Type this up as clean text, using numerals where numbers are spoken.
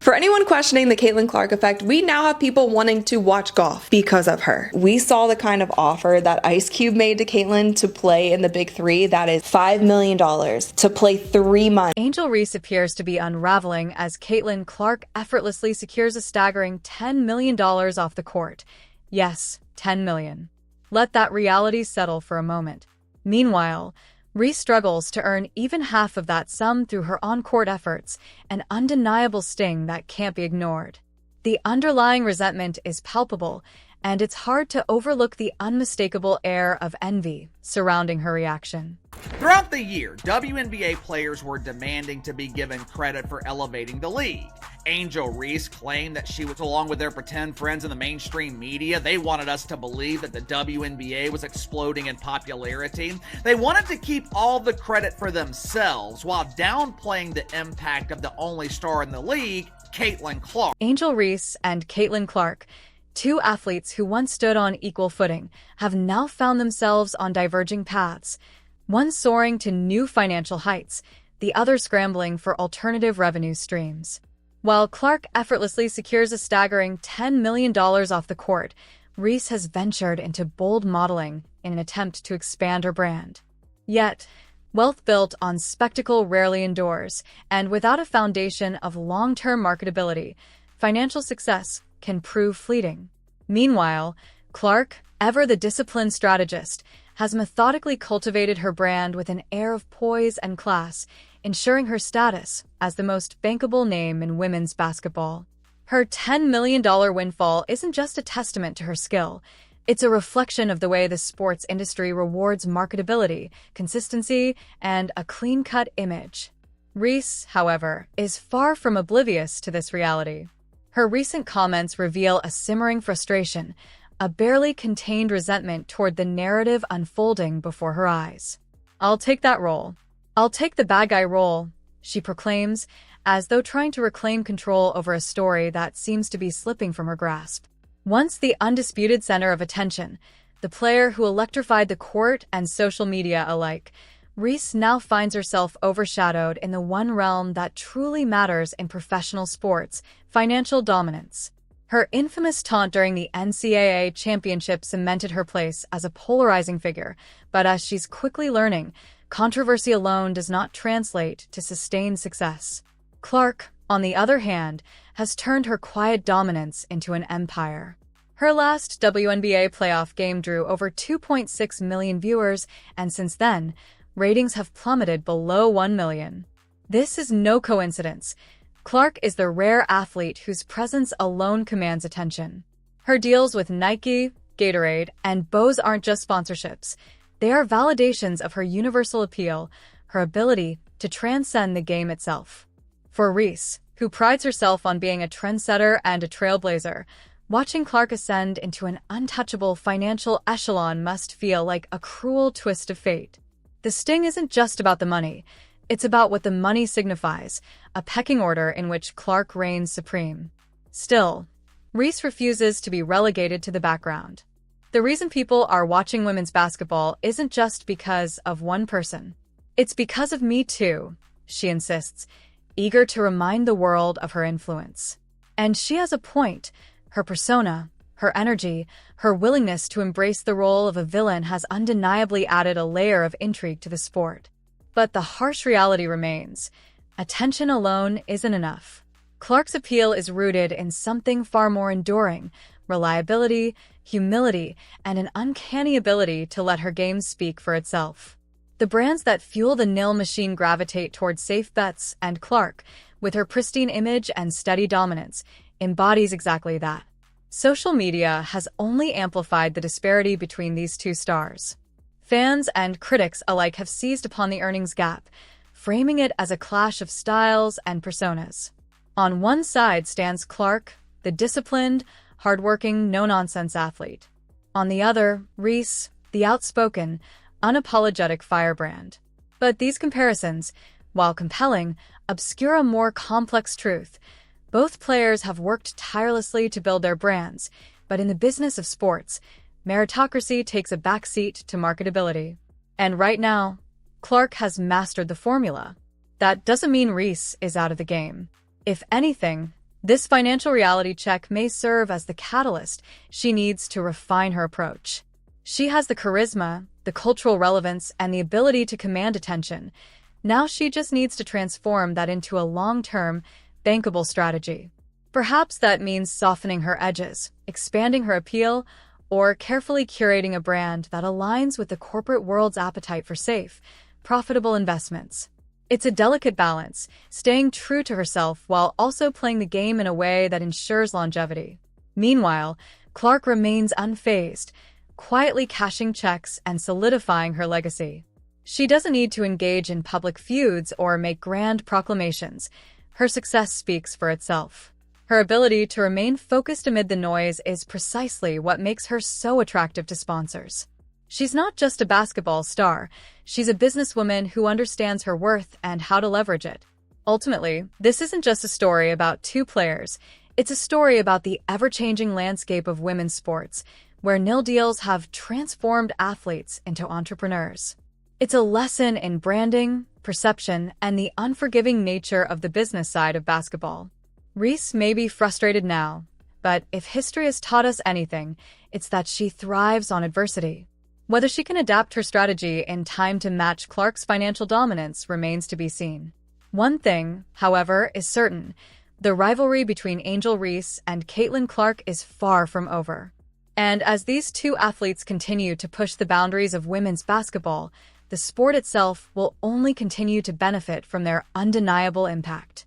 For anyone questioning the Caitlin Clark effect, we now have people wanting to watch golf because of her. We saw the kind of offer that Ice Cube made to Caitlin to play in the Big Three. That is $5 million to play 3 months. Angel Reese appears to be unraveling as Caitlin Clark effortlessly secures a staggering $10 million off the court. Yes, $10 million. Let that reality settle for a moment. Meanwhile, Reese struggles to earn even half of that sum through her on-court efforts, an undeniable sting that can't be ignored. The underlying resentment is palpable, and it's hard to overlook the unmistakable air of envy surrounding her reaction. Throughout the year, WNBA players were demanding to be given credit for elevating the league. Angel Reese claimed that she was, along with their pretend friends in the mainstream media, they wanted us to believe that the WNBA was exploding in popularity. They wanted to keep all the credit for themselves while downplaying the impact of the only star in the league, Caitlin Clark. Angel Reese and Caitlin Clark, two athletes who once stood on equal footing, have now found themselves on diverging paths, one soaring to new financial heights, the other scrambling for alternative revenue streams. While Clark effortlessly secures a staggering $10 million off the court, Reese has ventured into bold modeling in an attempt to expand her brand. Yet, wealth built on spectacle rarely endures, and without a foundation of long-term marketability, financial success can prove fleeting. Meanwhile, Clark, ever the disciplined strategist, has methodically cultivated her brand with an air of poise and class, ensuring her status as the most bankable name in women's basketball. Her $10 million windfall isn't just a testament to her skill. It's a reflection of the way the sports industry rewards marketability, consistency, and a clean-cut image. Reese, however, is far from oblivious to this reality. Her recent comments reveal a simmering frustration, a barely contained resentment toward the narrative unfolding before her eyes. "I'll take that role. I'll take the bad guy role," she proclaims, as though trying to reclaim control over a story that seems to be slipping from her grasp. Once the undisputed center of attention, the player who electrified the court and social media alike, Reese now finds herself overshadowed in the one realm that truly matters in professional sports: financial dominance. Her infamous taunt during the NCAA championship cemented her place as a polarizing figure, but as she's quickly learning, controversy alone does not translate to sustained success. Clark, on the other hand, has turned her quiet dominance into an empire. Her last WNBA playoff game drew over 2.6 million viewers, and since then, ratings have plummeted below 1 million. This is no coincidence. Clark is the rare athlete whose presence alone commands attention. Her deals with Nike, Gatorade, and Bose aren't just sponsorships. They are validations of her universal appeal, her ability to transcend the game itself. For Reese, who prides herself on being a trendsetter and a trailblazer, watching Clark ascend into an untouchable financial echelon must feel like a cruel twist of fate. The sting isn't just about the money. It's about what the money signifies, a pecking order in which Clark reigns supreme. Still, Reese refuses to be relegated to the background. The reason people are watching women's basketball isn't just because of one person. It's because of me too, she insists, eager to remind the world of her influence. And she has a point. Her persona, her energy, her willingness to embrace the role of a villain has undeniably added a layer of intrigue to the sport. But the harsh reality remains. Attention alone isn't enough. Clark's appeal is rooted in something far more enduring: reliability, humility, and an uncanny ability to let her game speak for itself. The brands that fuel the nil machine gravitate toward safe bets, and Clark, with her pristine image and steady dominance, embodies exactly that. Social media has only amplified the disparity between these two stars. Fans and critics alike have seized upon the earnings gap, framing it as a clash of styles and personas. On one side stands Clark, the disciplined, hardworking, no-nonsense athlete. On the other, Reese, the outspoken, unapologetic firebrand. But these comparisons, while compelling, obscure a more complex truth. Both players have worked tirelessly to build their brands, but in the business of sports, meritocracy takes a backseat to marketability. And right now, Clark has mastered the formula. That doesn't mean Reese is out of the game. If anything, This financial reality check may serve as the catalyst she needs to refine her approach. She has the charisma, the cultural relevance, and the ability to command attention. Now she just needs to transform that into a long-term, bankable strategy. Perhaps that means softening her edges, expanding her appeal, or carefully curating a brand that aligns with the corporate world's appetite for safe, profitable investments. It's a delicate balance, staying true to herself while also playing the game in a way that ensures longevity. Meanwhile, Clark remains unfazed, quietly cashing checks and solidifying her legacy. She doesn't need to engage in public feuds or make grand proclamations. Her success speaks for itself. Her ability to remain focused amid the noise is precisely what makes her so attractive to sponsors. She's not just a basketball star, she's a businesswoman who understands her worth and how to leverage it. Ultimately, this isn't just a story about two players, it's a story about the ever-changing landscape of women's sports, where nil deals have transformed athletes into entrepreneurs. It's a lesson in branding, perception, and the unforgiving nature of the business side of basketball. Reese may be frustrated now, but if history has taught us anything, it's that she thrives on adversity. Whether she can adapt her strategy in time to match Clark's financial dominance remains to be seen. One thing, however, is certain. The rivalry between Angel Reese and Caitlin Clark is far from over. And as these two athletes continue to push the boundaries of women's basketball, the sport itself will only continue to benefit from their undeniable impact.